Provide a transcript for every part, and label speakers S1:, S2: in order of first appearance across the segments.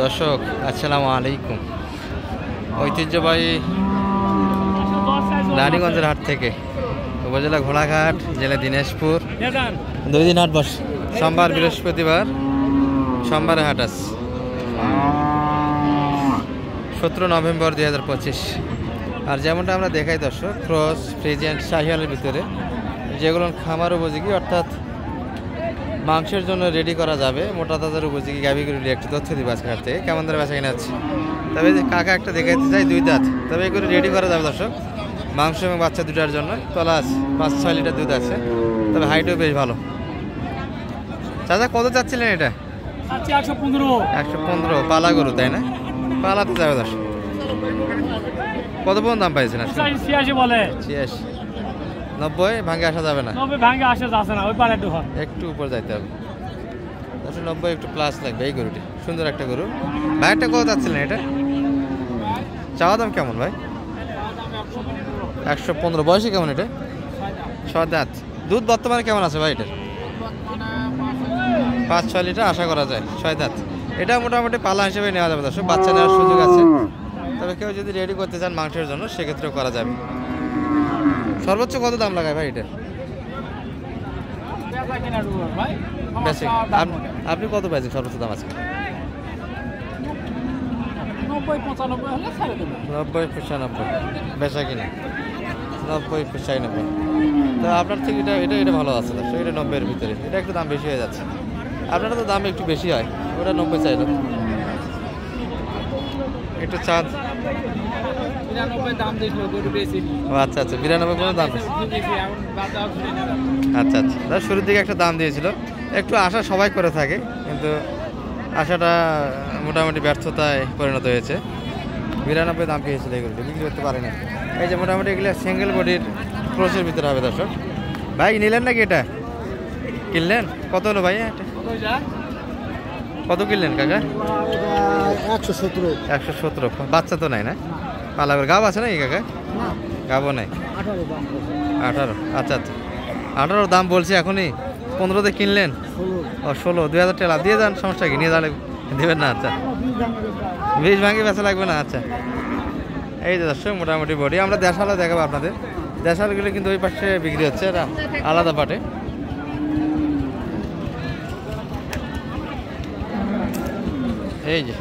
S1: দর্শক আসসালামু আলাইকুম। ঐতিহ্যবাহী রানীগঞ্জের হাট থেকে, উপজেলা ঘোড়াঘাট, জেলা দিনাজপুর। 2 দিন হাট বসে, সোমবার বৃহস্পতিবার। সোমবারে হাট আছে 17 নভেম্বর 2025। আর যেমনটা আমরা দেখাই দর্শক, ক্রস ফ্রিজিয়ান শাহিওয়ালের ভিতরে যেগুলো খামার উপযোগী, অর্থাৎ মাংসের জন্য রেডি করা যাবে, মোটা তাজার উপযোগী গাভীগুলি একটু তথ্য দিবে আজকে হাট থেকে কেমন ধরে বেচা কিনা আছে। তবে যে কাকা একটা দেখাইতে চাই, 2 দাঁত, তবে এগুলো রেডি করা যাবে দর্শক, মাংস এবং বাচ্চা দুটার জন্য। তলা আছে, 5-6 লিটার দুধ আছে, তবে হাইটও বেশ ভালো। চাচা কত চাচ্ছিলেন এটা? 115 পালা গরু, তাই না? পালাতে যাবে দর্শক। কত পর্যন্ত দাম পাইছেন?
S2: 86 বলে।
S1: 86, 90 ভাঙে আসা যাবে না?
S2: 90 ভাঙে আসা যাচ্ছে না, ওই পারে
S1: একটু উপর যাইতে হবে। 90 একটু প্লাস লাগবে। এই গরুটি সুন্দর একটা গরু। ভাইটা কত চাচ্ছিলেন এটা? চাওয়া দাম কেমন ভাই? 115। বয়সে কেমন এটা? 6 দাঁত। দুধ বর্তমানে কেমন আছে ভাই এটার? 5-6 লিটার আশা করা যায়। 6 দাঁত। এটা মোটামুটি পালা হিসেবে নেওয়া যাবে দর্শক, বাচ্চা নেওয়ার সুযোগ আছে। তবে কেউ যদি রেডি করতে চান মাংসের জন্য, সেক্ষেত্রেও করা যাবে। সর্বোচ্চ কত দাম লাগায় ভাই এটা? বেশি। আপনি কত পাইছেন সর্বোচ্চ দাম আছে? 90-95 বেচা কিনা 90-95। তো আপনার থেকে এটা ভালো আছে দর্শক, এটা 90-এর ভিতরে। এটা একটু দাম বেশি হয়ে যাচ্ছে। আপনারা তো দাম একটু বেশি হয়, ওটা 90 চাইল। একটু চাঁদ আচ্ছা 92 কোনো দাম। আচ্ছা শুরুর দিকে একটা দাম দিয়েছিল, একটু আশা সবাই করে থাকে, কিন্তু আশাটা মোটামুটি ব্যর্থতায় পরিণত হয়েছে। 92 দাম পেয়েছিল, এগুলো বিক্রি করতে পারেনি। এই যে মোটামুটি এগুলো সিঙ্গেল বডির ক্রসের ভিতরে হবে দর্শক। ভাই নিলেন নাকি এটা? কিনলেন? কত হলো ভাই? কত কিনলেন কাকা? 117। বাচ্চা তো নাই না? পালা করে গাব আছে নাকি কাকা? গাবও নাই। 18। আচ্ছা 18 দাম বলছি এখনই। 15তে কিনলেন? ও 16। 2000 টাকা দিয়ে যান, সমস্যা কি? নিয়ে যাবে দেবেন না? আচ্ছা 20 ভাঙি বেচা লাগবে না। আচ্ছা এই যে দর্শক মোটামুটি বডি। আমরা দেশালা দেখাবো আপনাদের। দেশালগুলো কিন্তু ওই পাশে বিক্রি হচ্ছে, এটা আলাদা পাটে। এই যে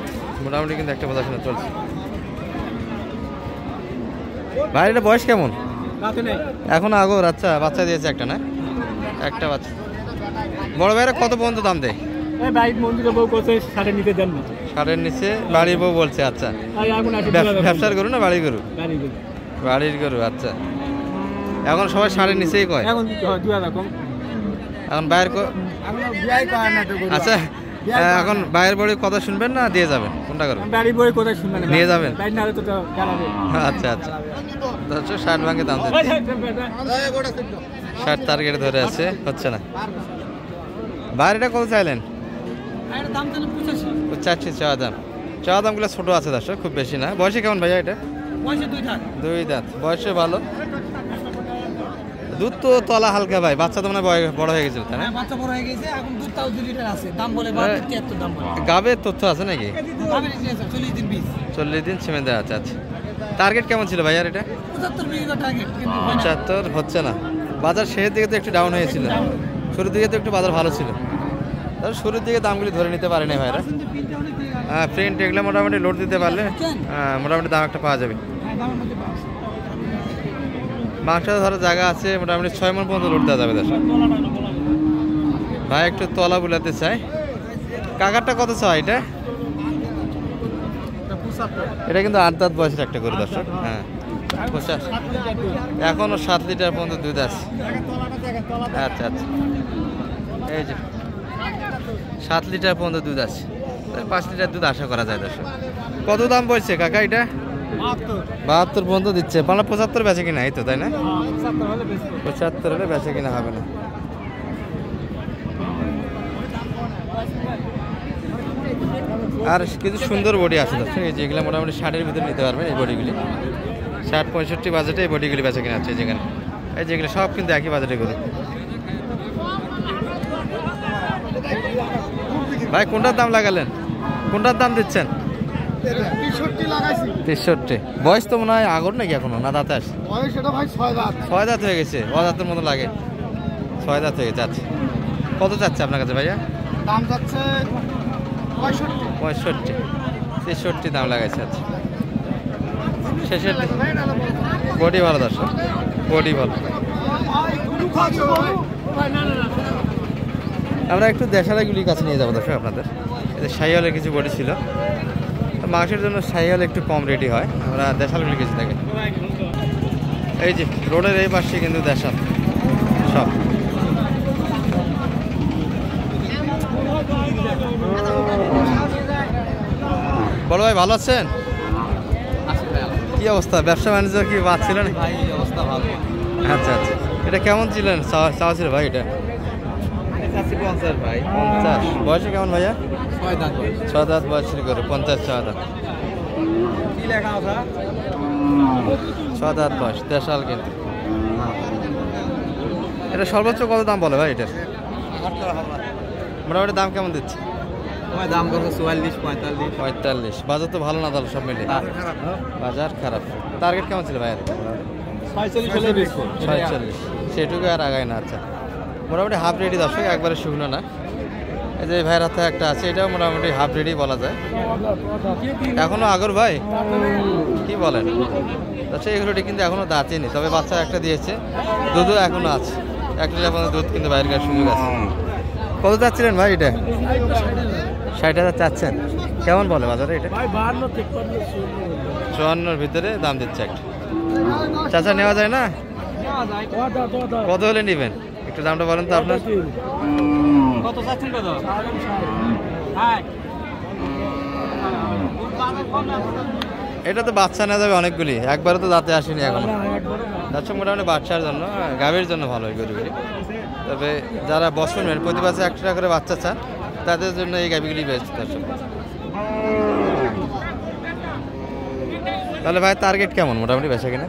S1: মোটামুটি কিন্তু একটা প্রদর্শন চলছে। ভাই এটা বয়স কেমন? এখন আগর। আচ্ছা বাচ্চা দিয়েছে একটা, না? একটা বাচ্চা। বড় ভাইরা কত পর্যন্ত দাম দেয়? 60-এর নিচে বাড়ির বউ বলছে। আচ্ছা ব্যবসার গরু না বাড়ির গরু? বাড়ির গরু। আচ্ছা এখন সবাই 60-এর নিচেই কয়। এখন বাইরের আচ্ছা এখন বাইরের বড়ি কথা শুনবেন না দিয়ে যাবেন? কোনটা করবেন? নিয়ে যাবেন। আচ্ছা 60 ভাঙে দাম দেন। 60 টার্গেট ধরে আছে, হচ্ছে না। বাইরেটা কত চাইলেন? 85 চাওয়া দামগুলো ছোট আছে দর্শক, খুব বেশি না। বয়সে কেমন ভাইয়া এটা? 2 দাঁত। বয়সে ভালো। দুধ তো তলা হালকা ভাই, বাচ্চা তো মানে বড় হয়ে গেছিল, তাই না? গাবে তথ্য আছে নাকি? 40 দিন ছিমে দেওয়া আছে। আচ্ছা টার্গেট কেমন ছিল ভাই আর এটা? 75 হচ্ছে না। বাজার শেষের দিকে তো একটু ডাউন হয়েছিল, শুরুর দিকে তো একটু বাজার ভালো ছিল। তাহলে শুরুর দিকে দামগুলি ধরে নিতে পারে না ভাইরা। হ্যাঁ প্রিন্ট এগুলো মোটামুটি লোড দিতে পারলে মোটামুটি দাম একটা পাওয়া যাবে। মাংসটা ধরার জায়গা আছে, মোটামুটি 6 মণ পর্যন্ত লোড দেওয়া যাবে দর্শক। ভাই একটু তলা বুলাতে চাই। কাকারটা কত চাই এটা? এটা কিন্তু 8 দাঁত বয়সের একটা গরু দর্শক। হ্যাঁ এখনো 7 লিটার পর্যন্ত দুধ আছে। আচ্ছা এই যে 7 লিটার পর্যন্ত দুধ আছে, 5 লিটার দুধ আশা করা যায় দর্শক। কত দাম বলছে কাকা এটা? 72 পর্যন্ত দিচ্ছে। 75 বেচে কিনা, এই তো, তাই না? 75 হলে বেচে কিনা হবে না। আর কিছু সুন্দর বডি আছে দর্শক, এই যেগুলো মোটামুটি 60-এর ভিতরে নিতে পারবেন। এই বডিগুলি 60-65 বাজেটে এই বডিগুলি বেচে কিনা আছে যেখানে। এই যেগুলো সব কিন্তু একই বাজেটে গরু। ভাই কোনটার দাম লাগালেন? কোনটার দাম দিচ্ছেন? 63। বয়স তো মনে হয় আগর নাকি এখনো, না দাঁতে আসে? ছয় দাঁত হয়ে গেছে, অদাঁতের মতো লাগে। 6 দাঁত হয়ে গেছে। আচ্ছা, কত চাচ্ছে আপনার কাছে ভাইয়া?
S3: দাম যাচ্ছে
S1: 65, 63 দাম লাগাইছে। আচ্ছা, শেষের বডি ভালো দর্শক, বডি ভালো। আমরা একটু দেশালাগুলির কাছে নিয়ে যাবো দর্শক আপনাদের। এদের শাহিওয়ালের কিছু বডি ছিল, মাংসের জন্য শাহিওয়াল একটু কম রেডি হয়, আমরা দেশালগুলি কিছু থাকে। এই যে রোডের এই পাশে কিন্তু দেশাল সব। বড় ভাই ভালো আছেন? কি অবস্থা, ব্যবসা বাণিজ্য কি পাচ্ছিল না?
S3: অবস্থা ভালো।
S1: আচ্ছা আচ্ছা, এটা কেমন ছিলেন চাওয়া ছিল ভাই? এটা
S3: 50 ভাই।
S1: 50। বয়সে কেমন ভাইয়া?
S3: 6 দাঁত।
S1: 6 দাঁত বয়স করে 50, 6 দাঁত।
S3: কি লেখা আছে?
S1: 6 দাঁত বয়স, দেশাল কিন্তু। এটা সর্বোচ্চ কত দাম বলে ভাই এটার? মোটামুটি দাম কেমন দিচ্ছে?
S3: তোমার দাম কত? 44, 45।
S1: 45। বাজার তো ভালো না তাহলে সব মিলে? বাজার খারাপ। টার্গেট কেমন ছিল ভাইয়ের? 46। সেটুকু আর আগায় না। আচ্ছা, মোটামুটি হাফ রেডি দর্শক, একবারে শুকনো না। এই যে ভাইয়ের হাতে একটা আছে, এটাও মোটামুটি হাফ রেডি বলা যায়। এখনো আগর ভাই কি বলেন আচ্ছা, এগুলোটি কিন্তু এখনো দাঁতেনি, তবে বাচ্চা একটা দিয়েছে, দুধও এখনো আছে। 1 লিটার পর্যন্ত দুধ কিন্তু বাইরের কাছে সুযোগ আছে। কত চাচ্ছিলেন ভাই এটা? 60,000 চাচ্ছেন। কেমন বলে বাজারে এটা? 54-র ভিতরে দাম দিচ্ছে একটা। চাচা নেওয়া যায় না? কত হলে নেবেন একটু দামটা বলেন তো আপনার।
S2: কত চাচ্ছেন? কত?
S1: এটা তো বাচ্চা নেওয়া যাবে অনেকগুলি, একবারে তো দাঁতে আসেনি এখনো। যাচ্ছে মোটামুটি বাচ্চার জন্য, গাভীর জন্য ভালো হয় গরুগুলি। তবে যারা বছর নেন প্রতি বছর 1 টাকা করে বাচ্চা চান, তাদের জন্য এই গাভীগুলি বেস্ট দর্শক। তাহলে ভাই টার্গেট কেমন মোটামুটি বেচা কিনা?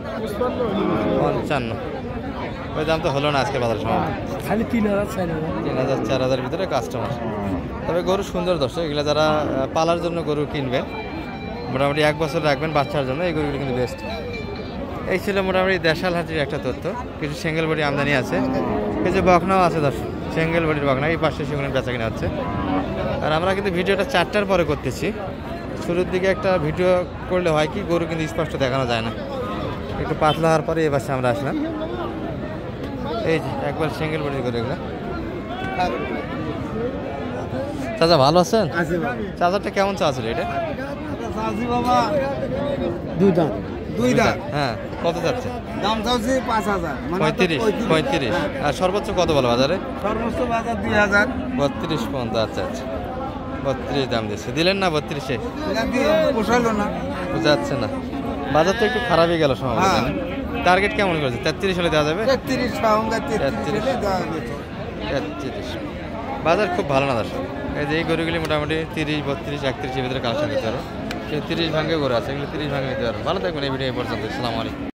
S1: 55। ওই দাম তো হলো না আজকে বাজার সময়।
S2: খালি 3000,
S1: 3000, 4000 ভিতরে কাস্টমার। তবে গরু সুন্দর দর্শক, এগুলো যারা পালার জন্য গরু কিনবেন, মোটামুটি 1 বছর রাখবেন বাচ্চার জন্য, এই গরুগুলো কিন্তু বেস্ট। এই ছিল মোটামুটি দেশাল হাটির একটা তথ্য। কিছু সিঙ্গেল বডি আমদানি আছে, কিছু বকনাও আছে দর্শক। সিঙ্গেল বডির বকনা এই পাশে সেগুলো বেচা কিনা হচ্ছে। আর আমরা কিন্তু ভিডিওটা 4টার পরে করতেছি। শুরুর দিকে একটা ভিডিও করলে হয় কি, গরু কিন্তু স্পষ্ট দেখানো যায় না, একটু পাতলা হওয়ার পরে এই পাশে আমরা আসলাম। এই যে একবার সিঙ্গেল বডি করে এগুলো। চাচা ভালো আছেন? চাচারটা কেমন চা ছিল এটা?
S3: বাবা 2 দাঁত। 2 দাঁত।
S1: হ্যাঁ, কত যাচ্ছে?
S3: দাম চাচ্ছি 5000।
S1: 35। আর সর্বোচ্চ কত বলো বাজারে?
S3: সর্বোচ্চ বাজার 2000।
S1: 32 পর্যন্ত। আচ্ছা আচ্ছা, 32 দাম দিচ্ছে। দিলেন না 32-এ?
S3: পোষালো না,
S1: বোঝা যাচ্ছে না, বাজার তো একটু খারাপই গেল সম্ভবত। টার্গেট কেমন করেছে? 33 হলে দেওয়া যাবে?
S3: 33
S1: বাজার খুব ভালো না দর্শক। এই যে এই গরুগুলি মোটামুটি 30, 32, 31-এর ভিতরে কালেকশন করতে পারো। 30 ভাঙে গরু আছে, এগুলো 30 ভাঙে নিতে পারো। ভালো থাকবেন, এই ভিডিও এই পর্যন্ত। আসসালামু আলাইকুম।